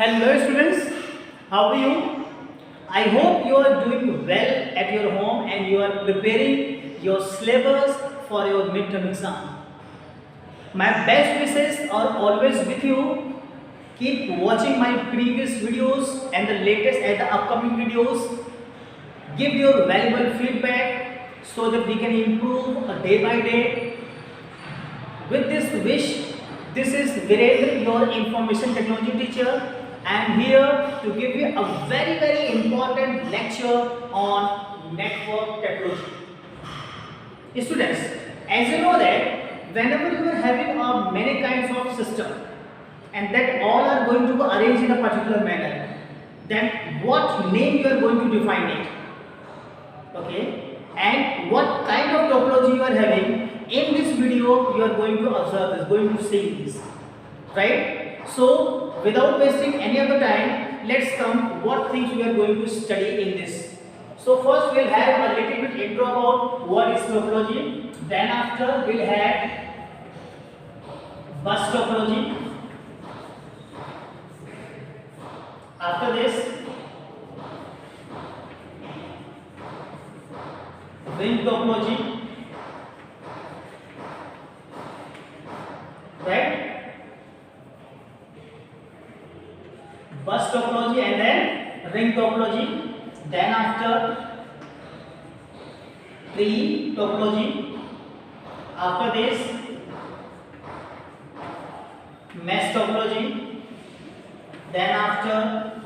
Hello students, how are you? I hope you are doing well at your home and you are preparing your syllabus for your midterm exam. My best wishes are always with you. Keep watching my previous videos and the latest and the upcoming videos. Give your valuable feedback so that we can improve day by day. With this wish, this is Virendra, your information technology teacher. I am here to give you a very important lecture on network technology. Students, as you know that whenever you are having many kinds of system and that all are going to be arranged in a particular manner, then what name you are going to define it? Okay, and what kind of topology you are having? In this video you are going to observe this, going to see this, right? So without wasting any other time, let's come what things we are going to study in this. So first we'll have a little bit intro about what is topology, then after we'll have bus topology, after this ring topology, right? Bus topology and then ring topology. Then after tree topology. After this mesh topology. Then after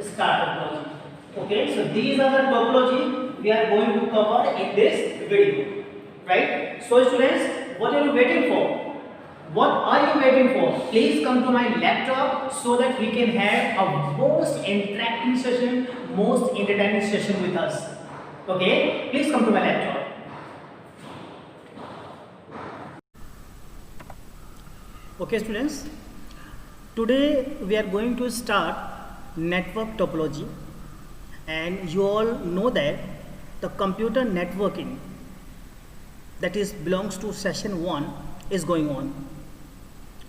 star topology. Okay, so these are the topology we are going to cover in this video, right? So students, what are you waiting for? What are you waiting for? Please come to my laptop so that we can have a most interactive session, most entertaining session with us. Okay? Please come to my laptop. Okay students, today we are going to start network topology, and you all know that the computer networking, that is belongs to session 1, is going on.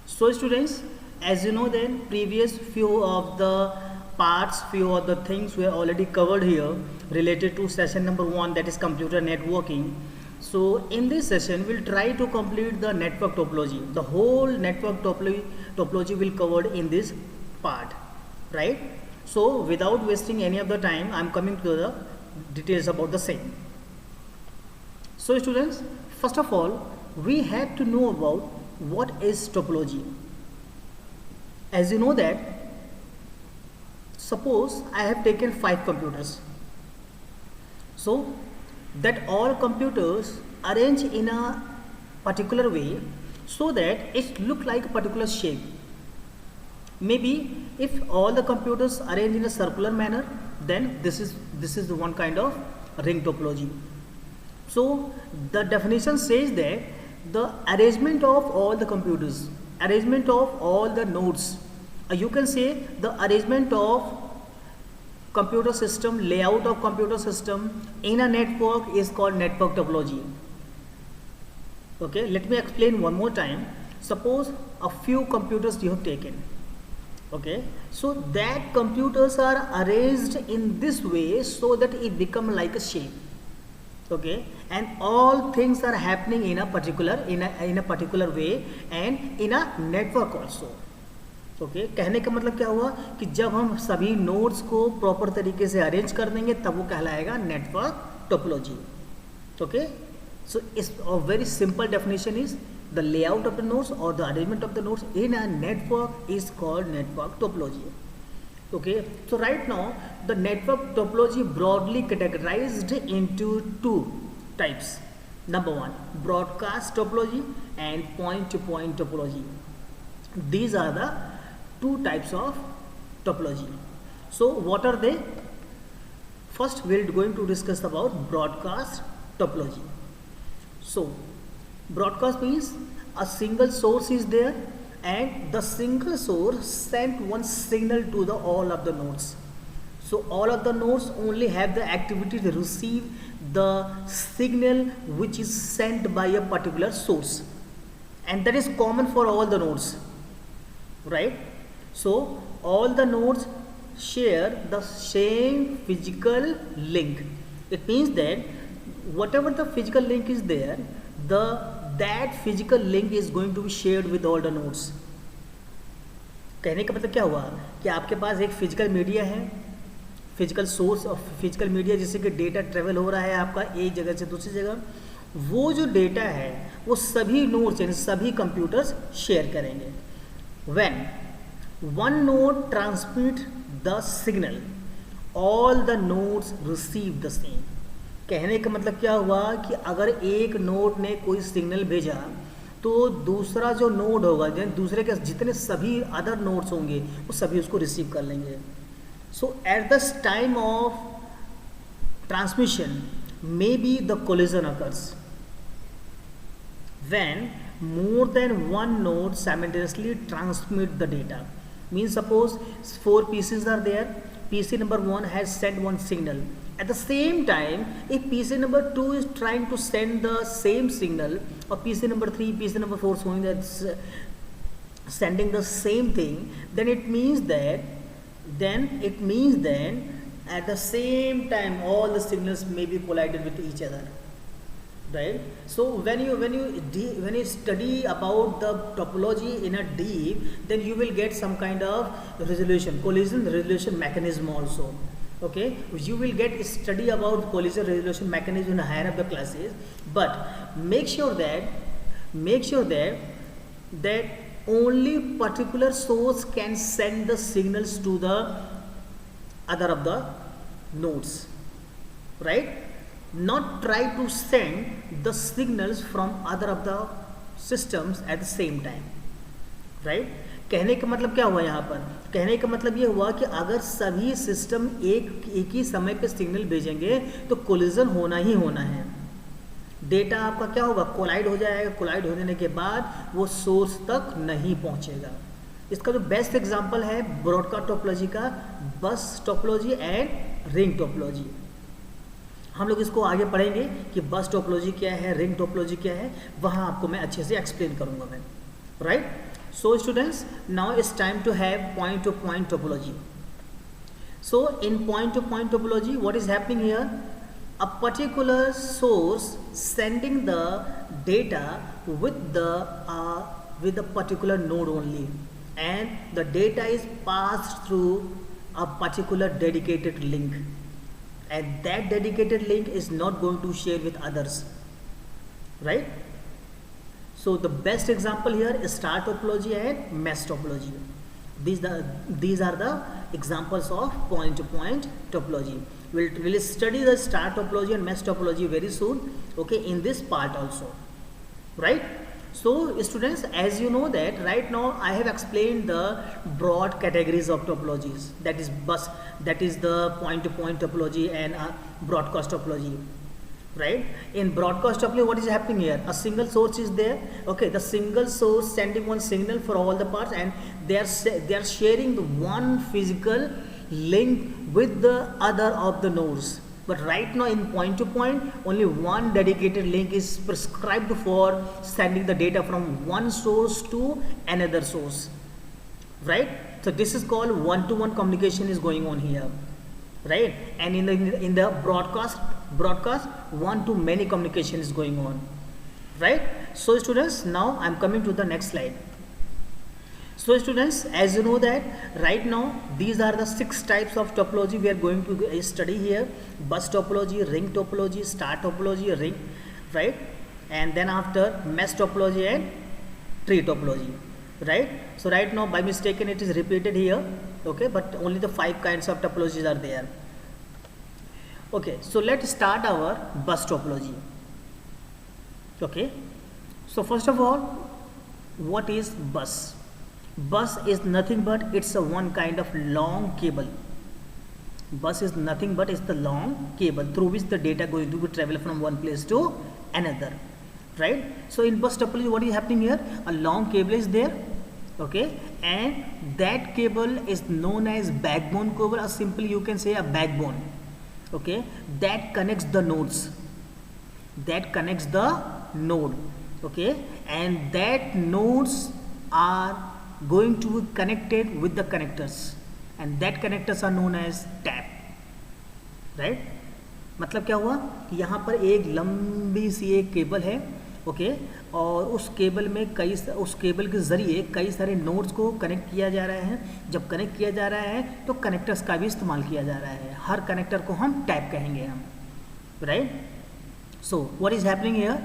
So students, as you know that previous few of the parts, few of the things were already covered here related to session number 1, that is computer networking. So in this session we'll try to complete the network topology. The whole network topology will covered in this part, right? So without wasting any of the time, I'm coming to the details about the same. So students, first of all we have to know about what is topology. As you know that, suppose I have taken 5 computers, so that all computers arrange in a particular way so that it look like a particular shape. Maybe if all the computers arrange in a circular manner, then this is the one kind of ring topology. So the definition says that the arrangement of all the computers, arrangement of all the nodes, you can say the arrangement of computer system, layout of computer system in a network is called network topology. Okay, let me explain one more time. Suppose a few computers you have taken. Okay, so that computers are arranged in this way so that it become like a shape. Okay, and all things are happening in a particular way and in a network also. Okay, कहने का मतलब क्या हुआ कि जब हम सभी nodes को प्रॉपर तरीके से अरेंज कर देंगे तब वो कहलाएगा network topology. Okay, so it's a very simple definition is the layout of the nodes or the arrangement of the nodes in a network is called network topology. Okay, so right now the network topology broadly categorized into 2 types. Number 1, broadcast topology and point-to-point topology. These are the 2 types of topology. So what are they? First we are going to discuss about broadcast topology. So broadcast means a single source is there and the single source sent one signal to the all of the nodes. So all of the nodes only have the activity to receive the signal which is sent by a particular source, and that is common for all the nodes, right? So all the nodes share the same physical link. It means that whatever the physical link is there, that physical link is going to be shared with all the nodes. कहने का मतलब क्या हुआ कि आपके पास एक physical media है, physical source of physical media, जिससे कि डेटा ट्रेवल हो रहा है आपका एक जगह से दूसरी जगह. वो जो डेटा है वो सभी नोड्स यानी सभी कंप्यूटर्स शेयर करेंगे. When one node transmit the signal, all the nodes receive the same. कहने का मतलब क्या हुआ कि अगर एक नोड ने कोई सिग्नल भेजा तो दूसरा जो नोड होगा, दूसरे के जितने सभी अदर नोड्स होंगे वो सभी उसको रिसीव कर लेंगे. So at this time of transmission, maybe the collision occurs when more than one node simultaneously transmit the data. Means suppose 4 PCs are there. PC number 1 has sent one signal. At the same time, if PC number 2 is trying to send the same signal, or PC number 3, PC number 4 showing that sending the same thing, then it means that at the same time all the signals may be collided with each other, right? So when you study about the topology in a deep, then you will get some kind of collision resolution mechanism also. Okay, you will get study about collision resolution mechanism in higher up the classes, but make sure that only particular source can send the signals to the other of the nodes, right? Not try to send the signals from other of the systems at the same time, right? कहने का मतलब क्या हुआ यहाँ पर? कहने का मतलब ये हुआ कि अगर सभी सिस्टम एक ही समय पे सिग्नल भेजेंगे तो कोलिजन होना ही होना है. डेटा आपका क्या होगा? कोलाइड हो जाएगा. कोलाइड होने के बाद वो सोर्स तक नहीं पहुंचेगा. इसका जो बेस्ट एग्जांपल है ब्रॉडकास्ट टोपोलॉजी का, बस टोपोलॉजी एंड रिंग टोपोलॉजी. हम लोग इसको आगे पढ़ेंगे कि बस टोपोलॉजी क्या है, रिंग टोपोलॉजी क्या है, वहाँ आपको मैं अच्छे से एक्सप्लेन करूँगा मैं, right. So students, now it's time to have point to point topology. So in point to point topology what is happening here? A particular source sending the data with a particular node only, and the data is passed through a particular dedicated link, and that dedicated link is not going to share with others, right? So the best example here is star topology and mesh topology. These are the examples of point to point topology. We'll study the star topology and mesh topology very soon, okay, in this part also, right? So students, as you know that right now I have explained the broad categories of topologies, that is bus, that is the point to point topology and broadcast topology, right? In broadcast topology, what is happening here? A single source is there, okay, the single source sending one signal for all the parts, and they are sharing the one physical link with the other of the nodes. But right now in point to point, only one dedicated link is prescribed for sending the data from one source to another source, right? So this is called one-to-one communication is going on here, right? And in the broadcast one-to-many communication is going on, right? So students, now I'm coming to the next slide. So students, as you know that right now these are the 6 types of topology we are going to study here: bus topology, ring topology, star topology, ring, right? And then after mesh topology and tree topology, right? So right now by mistaken it is repeated here, okay, but only the 5 kinds of topologies are there. Okay, so let's start our bus topology. Okay, so first of all, what is bus? Bus is nothing but it's a one kind of long cable. Bus is nothing but it's the long cable through which the data going to be travel from one place to another, right? So in bus topology, what is happening here? A long cable is there, okay, and that cable is known as backbone cable, or simply you can say a backbone, okay, that connects the nodes, okay, and that nodes are going to be connected with the connectors and that connectors are known as tap, right? मतलब क्या हुआ कि यहाँ पर एक लंबी सी एक cable है, ओके, और उस केबल में उस केबल के ज़रिए कई सारे नोड्स को कनेक्ट किया जा रहा है। जब कनेक्ट किया जा रहा है तो कनेक्टर्स का भी इस्तेमाल किया जा रहा है। हर कनेक्टर को हम टैप कहेंगे हम, right? So what is happening here?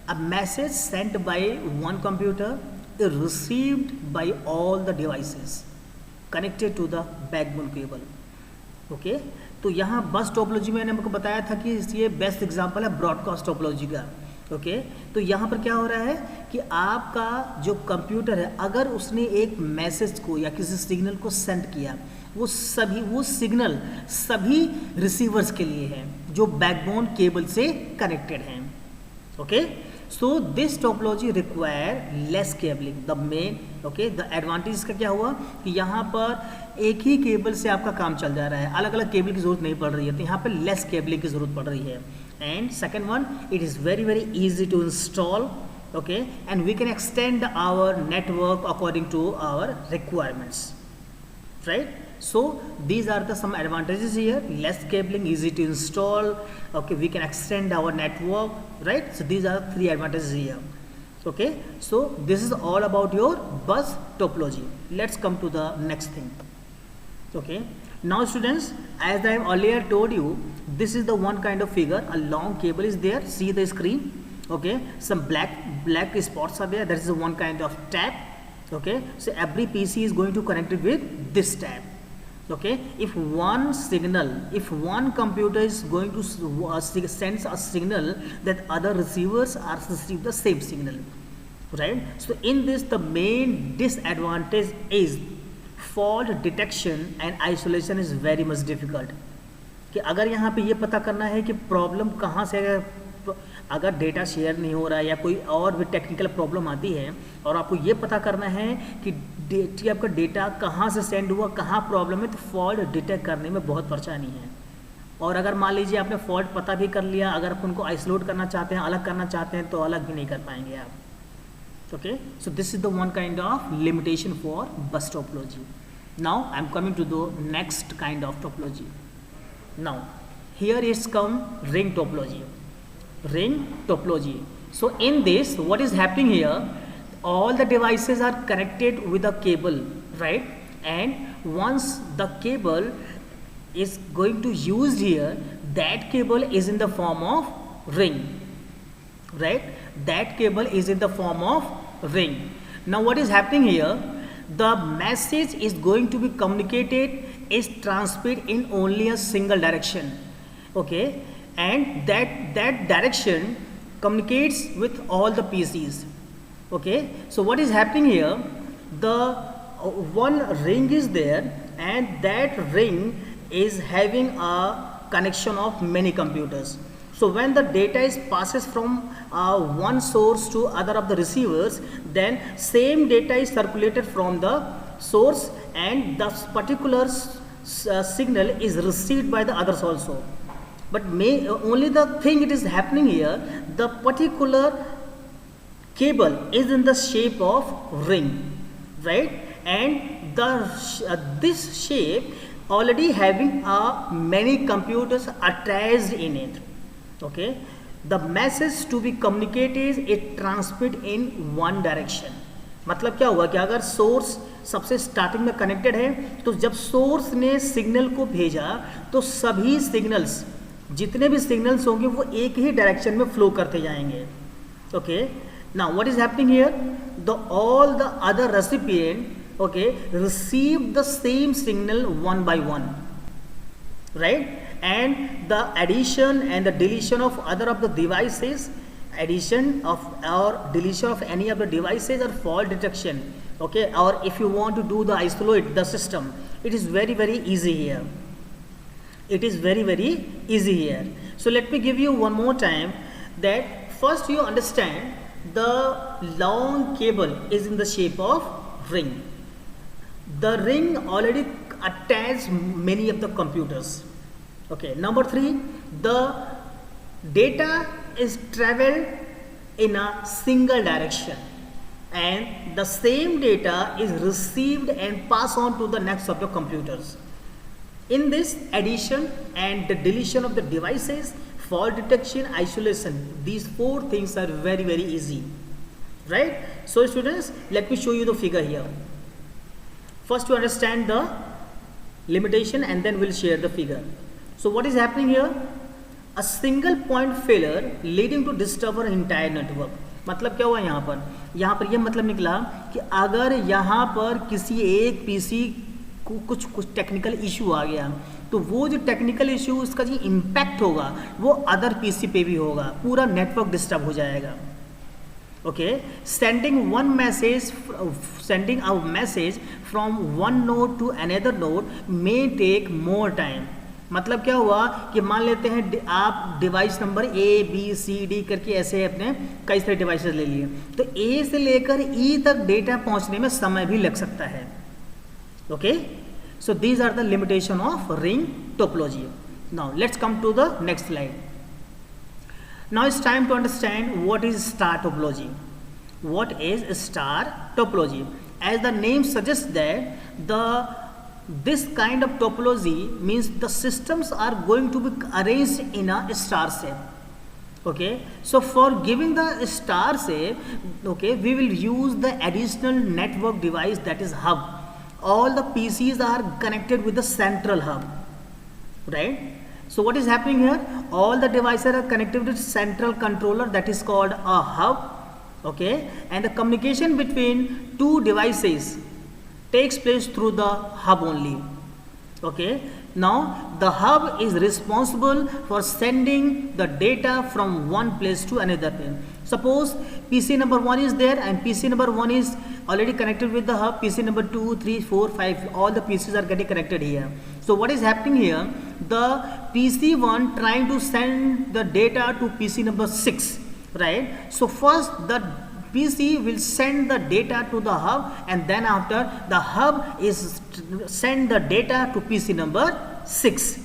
A message sent by one computer is received by all the devices connected to the backbone cable, okay. तो यहाँ बस टोपोलॉजी में मैंने आपको बताया था कि ये बेस्ट एग्जांपल है ब्रॉडकास्ट टोपोलॉजी का, ओके। तो यहाँ पर क्या हो रहा है कि आपका जो कंप्यूटर है, अगर उसने एक मैसेज को या किसी सिग्नल को सेंड किया, वो सिग्नल सभी रिसीवर्स के लिए है जो बैकबोन केबल से कनेक्टेड हैं, okay. So this topology require less cabling the main, okay. The advantage का क्या हुआ कि यहाँ पर एक ही केबल से आपका काम चल जा रहा है, अलग अलग केबल की जरूरत नहीं पड़ रही है, तो यहाँ पर लेस केबलिंग की जरूरत पड़ रही है। And second one, it is very very easy to install, okay, and we can extend our network according to our requirements, right? So these are the some advantages here: less cabling, easy to install, okay, we can extend our network, right? So these are three advantages here, okay. So this is all about your bus topology. Let's come to the next thing, okay. Now students, as I have earlier told you, this is the one kind of figure. A long cable is there, see the screen, okay, some black spots are there, that is one kind of tap, okay. So every PC is going to connect it with this tap, okay. If one computer is going to send a signal, that other receivers are receive the same signal, right? So in this, the main disadvantage is fault detection and isolation is very much difficult. कि अगर यहाँ पे ये पता करना है कि problem कहाँ से, अगर डेटा शेयर नहीं हो रहा है या कोई और भी टेक्निकल प्रॉब्लम आती है और आपको ये पता करना है कि आपका डेटा कहाँ से सेंड हुआ, कहाँ प्रॉब्लम है, तो फॉल्ट डिटेक्ट करने में बहुत परेशानी है। और अगर मान लीजिए आपने फॉल्ट पता भी कर लिया, अगर आप उनको आइसोलेट करना चाहते हैं, अलग करना चाहते हैं, तो अलग भी नहीं कर पाएंगे आप, okay. So this is the one kind of limitation for bus topology. Now I am coming to the next kind of topology. Now here is come ring topology. Ring topology. So in this, what is happening here? All the devices are connected with a cable, right? And once the cable is going to use here, that cable is in the form of ring, right? That cable is in the form of ring. Now what is happening here? The message is going to be communicated, is transmitted in only a single direction, okay, and that direction communicates with all the PCs, okay. So what is happening here? The one ring is there, and that ring is having a connection of many computers. So when the data is passes from one source to other of the receivers, then same data is circulated from the source, and the particular signal is received by the others also. But only the thing it is happening here, the particular cable is in the shape of ring, right? And this shape already having many computers attached in it, okay. The message to be communicated is transmit in one direction. मतलब क्या हुआ कि अगर source सबसे starting में connected है, तो जब सोर्स ने सिग्नल को भेजा तो सभी सिग्नल्स, जितने भी सिग्नल्स होंगे वो एक ही डायरेक्शन में फ्लो करते जाएंगे, okay. Now what is happening here? The all the other recipient, okay, receive the same signal one by one, right? And the addition and the deletion of other of the devices, addition of or deletion of any of the devices or fault detection, okay, or if you want to do the isolate the system, it is very very easy here. It is very very easy here. So let me give you one more time that first you understand the long cable is in the shape of ring. The ring already attached many of the computers, okay. Number 3, the data is traveled in a single direction, and the same data is received and passed on to the next of the computers. In this addition and the deletion of the devices, fault detection, isolation, these four things are very easy, right? So students, let me show you the figure here. First to understand the limitation and then we'll share the figure. So what is happening here? A single point failure leading to disturb our entire network. मतलब क्या हुआ यहाँ पर यह मतलब निकला कि अगर यहाँ पर किसी एक पीसी को कुछ टेक्निकल इशू आ गया तो वो जो टेक्निकल इशू उसका जो इम्पैक्ट होगा वो अदर पीसी पे भी होगा, पूरा नेटवर्क डिस्टर्ब हो जाएगा. Okay, sending a message from one node to another node may take more time. मतलब क्या हुआ कि मान लेते हैं आप device number A B C D करके ऐसे अपने कई सारे डिवाइसेस ले लिए, तो ए से लेकर ई तक डेटा पहुंचने में समय भी लग सकता है. Okay, so these are the limitation of ring topology. Now let's come to the next slide. Now it's time to understand what is star topology. What is star topology? As the name suggests that this kind of topology means the systems are going to be arranged in a star shape. Okay, so for giving the star shape, okay, we will use the additional network device, that is hub. All the PCs are connected with the central hub, right? So what is happening here? All the devices are connected with central controller, that is called a hub. Okay, and the communication between two devices takes place through the hub only. Okay, now the hub is responsible for sending the data from one place to another place. Suppose PC number 1 is there and PC number 1 is already connected with the hub. PC number 2, 3, 4, 5, all the PCs are getting connected here. So what is happening here? The PC1 trying to send the data to PC number 6, right? So first the PC will send the data to the hub, and then after the hub is send the data to PC number 6,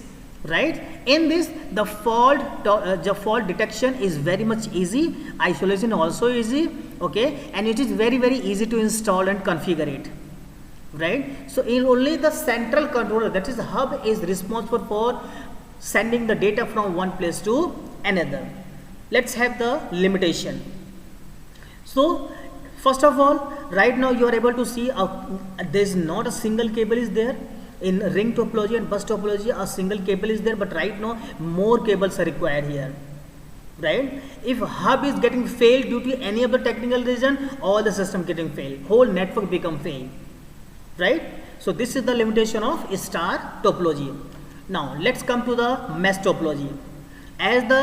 right? In this the fault detection is very much easy, isolation also easy. Okay, and it is very easy to install and configure it, right? So in only the central controller, that is the hub, is responsible for sending the data from one place to another. Let's have the limitation. So first of all, right now you are able to see there is not a single cable is there. In ring topology and bus topology a single cable is there, but right now more cables are required here, right? If hub is getting failed due to any of the technical reason, all the system getting failed, whole network become failed, right? So this is the limitation of star topology. Now let's come to the mesh topology. As the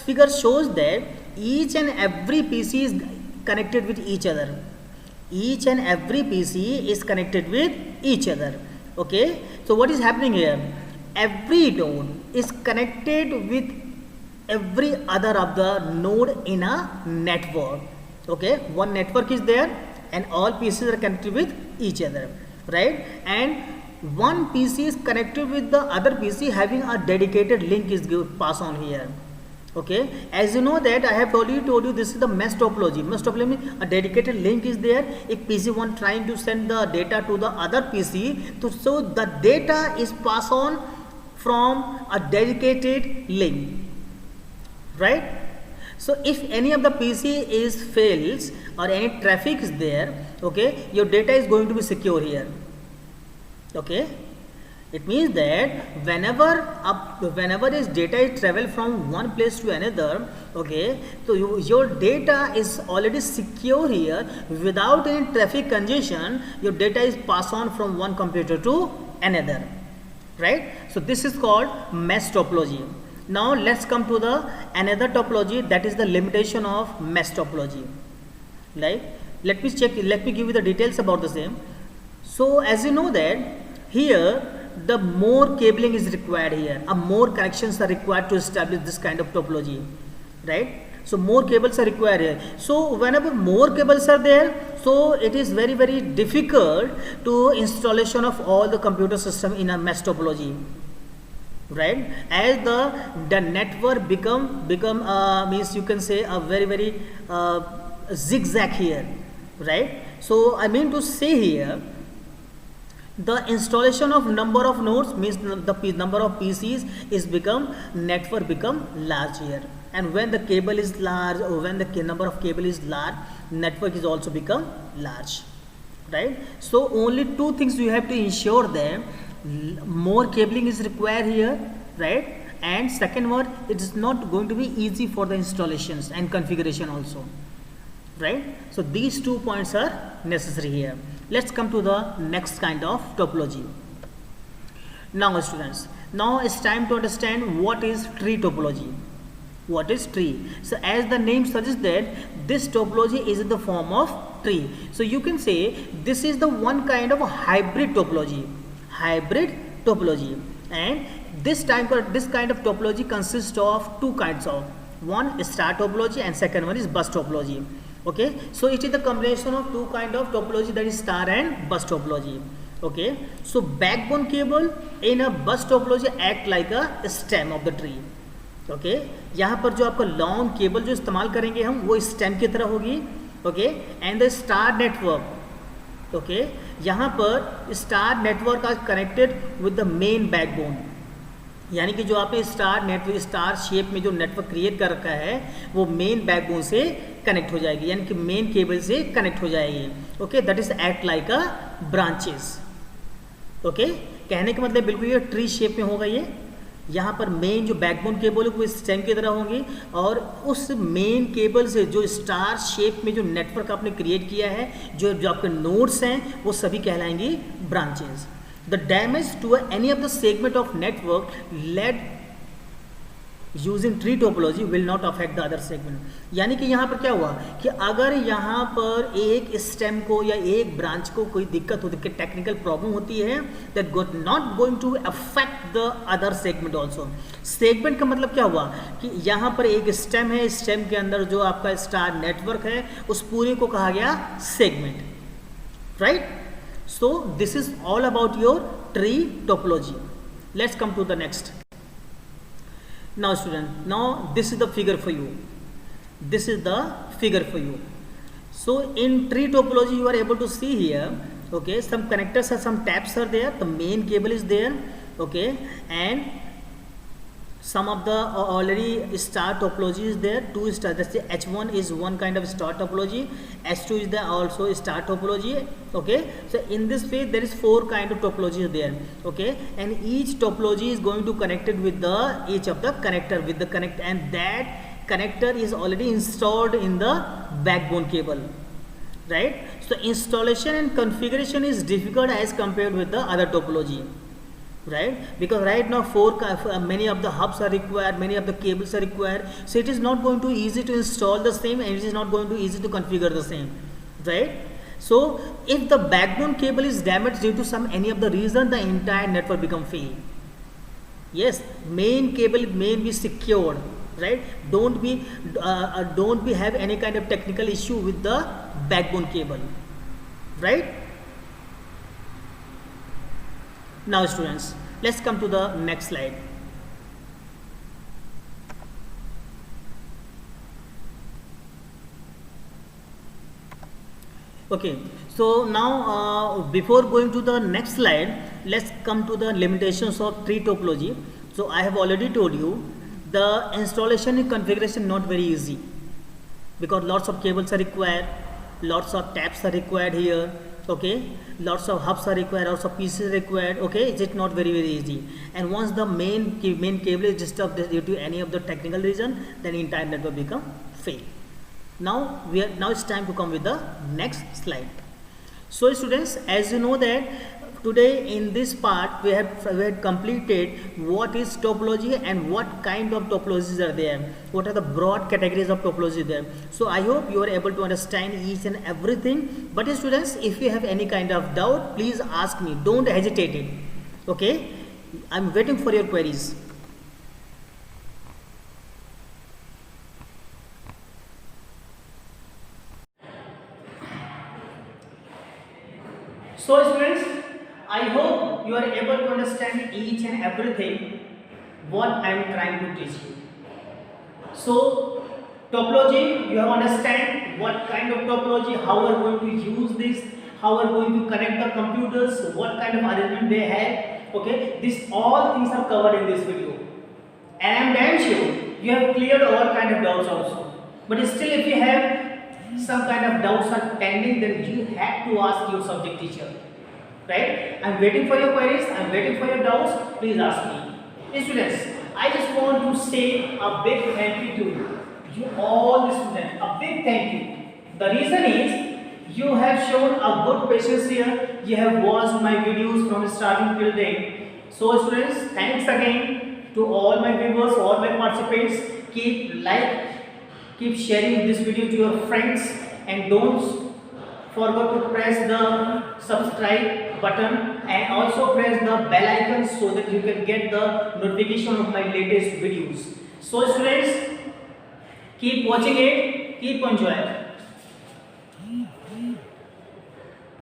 figure shows that each and every PC is connected with each other. Each and every PC is connected with each other. Okay, so what is happening here? Every node is connected with every other of the node in a network. Okay, one network is there and all PCs are connected with each other, right? And one PC is connected with the other PC having a dedicated link is passed on here. Okay, as you know that I have already told you this is the mesh topology. Mesh topology means a dedicated link is there. If PC1 trying to send the data to the other PC, so the data is passed on from a dedicated link, right? So if any of the PC is fails or any traffic is there, okay, your data is going to be secure here. Okay, it means that whenever this data is travel from one place to another, okay, so your data is already secure here. Without any traffic congestion, your data is passed on from one computer to another, right? So this is called mesh topology. Now let's come to the another topology, that is the limitation of mesh topology. Like, let me give you the details about the same. So as you know that here the more cabling is required here, more connections are required to establish this kind of topology, right? So more cables are required here. So whenever more cables are there, so it is very difficult to installation of all the computer system in a mesh topology, right? As the network become means you can say a very zigzag here, right? So I mean to say here, the installation of number of nodes means the number of PCs is become, network become large here, and when the cable is large, or when the number of cable is large, network is also become large, right? So only two things you have to ensure that more cabling is required here, right? And second one, it is not going to be easy for the installations and configuration also, right? So these 2 points are necessary here. Let's come to the next kind of topology. Now students, now it's time to understand what is tree topology. What is tree? So as the name suggests that this topology is in the form of tree. So you can say this is the one kind of a hybrid topology. Hybrid topology. And this kind of topology consists of two kinds of. One is star topology and second one is bus topology. Okay, so it is the combination of two kind of topology, that is star and bus topology. Okay, so backbone cable in a bus topology act like a stem of the tree. Okay यहाँ पर जो आपका long cable जो इस्तेमाल करेंगे हम वो stem की तरह होगी. Okay, and the star network, okay, यहाँ पर star network are connected with the main backbone. यानी कि जो आपने स्टार नेटवर्क, स्टार शेप में जो नेटवर्क क्रिएट कर रखा है वो मेन बैकबोन से कनेक्ट हो जाएगी, यानी कि मेन केबल से कनेक्ट हो जाएगी. Okay, that is act like a branches. Okay, कहने का मतलब बिल्कुल ये ट्री शेप में होगा. ये यहाँ पर मेन जो बैकबोन केबल है वो स्टेम की तरह होंगी, और उस मेन केबल से जो स्टार शेप में जो नेटवर्क आपने क्रिएट किया है, जो आपके नोड्स हैं, वो सभी कहलाएंगी branches. The damage to any of the segment of network led using tree topology will not affect the other segment. यानी कि यहाँ पर क्या हुआ कि अगर यहाँ पर एक स्टेम को या एक ब्रांच को कोई दिक्कत होती है, टेक्निकल प्रॉब्लम होती है, that not going to affect the other segment also. Segment का मतलब क्या हुआ कि यहाँ पर एक स्टेम है, स्टेम के अंदर जो आपका स्टार नेटवर्क है उस पूरे को कहा गया segment, right. So this is all about your tree topology. Let's come to the next. Now student, now this is the figure for you. This is the figure for you. So in tree topology you are able to see here, okay, some connectors are, some taps are there, the main cable is there, okay, and some of the already star topology is there, two star, that's the H1 is one kind of star topology, H2 is the also star topology. Okay, so in this way there is four kind of topologies there. Okay, and each topology is going to connected with the each of the connector with the connect, and that connector is already installed in the backbone cable, right. So installation and configuration is difficult as compared with the other topology, right, because right now many of the hubs are required, many of the cables are required, so it is not going to easy to install the same, and it is not going to easy to configure the same, right. So if the backbone cable is damaged due to some any of the reason, the entire network become fail. Yes, main cable may be secured, right. Don't be have any kind of technical issue with the backbone cable, right. Now students, let's come to the next slide. Okay, so now before going to the next slide, let's come to the limitations of tree topology. So I have already told you the installation and configuration not very easy, because lots of cables are required, lots of taps are required here. Okay, lots of hubs are required, lots of pieces required. Okay, it's not very easy, and once the main cable is disturbed due to any of the technical reason, then entire network become fail. Now it's time to come with the next slide. So students, as you know that today in this part we had completed what is topology and what kind of topologies are there, what are the broad categories of topology there. So I hope you are able to understand each and everything. But students, if you have any kind of doubt, please ask me, don't hesitate it. Okay, I'm waiting for your queries. So students, I hope you are able to understand each and everything what I am trying to teach you. So topology, you have understand what kind of topology, how we are going to use this, how we are going to connect the computers, what kind of arrangement they have. Okay, this all things are covered in this video, and I am damn sure you have cleared all kind of doubts also. But still, if you have some kind of doubts are pending, then you have to ask your subject teacher. Right? I am waiting for your queries. I am waiting for your doubts. Please ask me. Hey students, I just want to say a big thank you to you all the students. A big thank you. The reason is you have shown a good patience here. You have watched my videos from starting till date. So students, thanks again to all my viewers, all my participants. Keep sharing this video to your friends, and don't forget to press the subscribe button and also press the bell icon so that you can get the notification of my latest videos. So students, keep watching it, keep enjoying.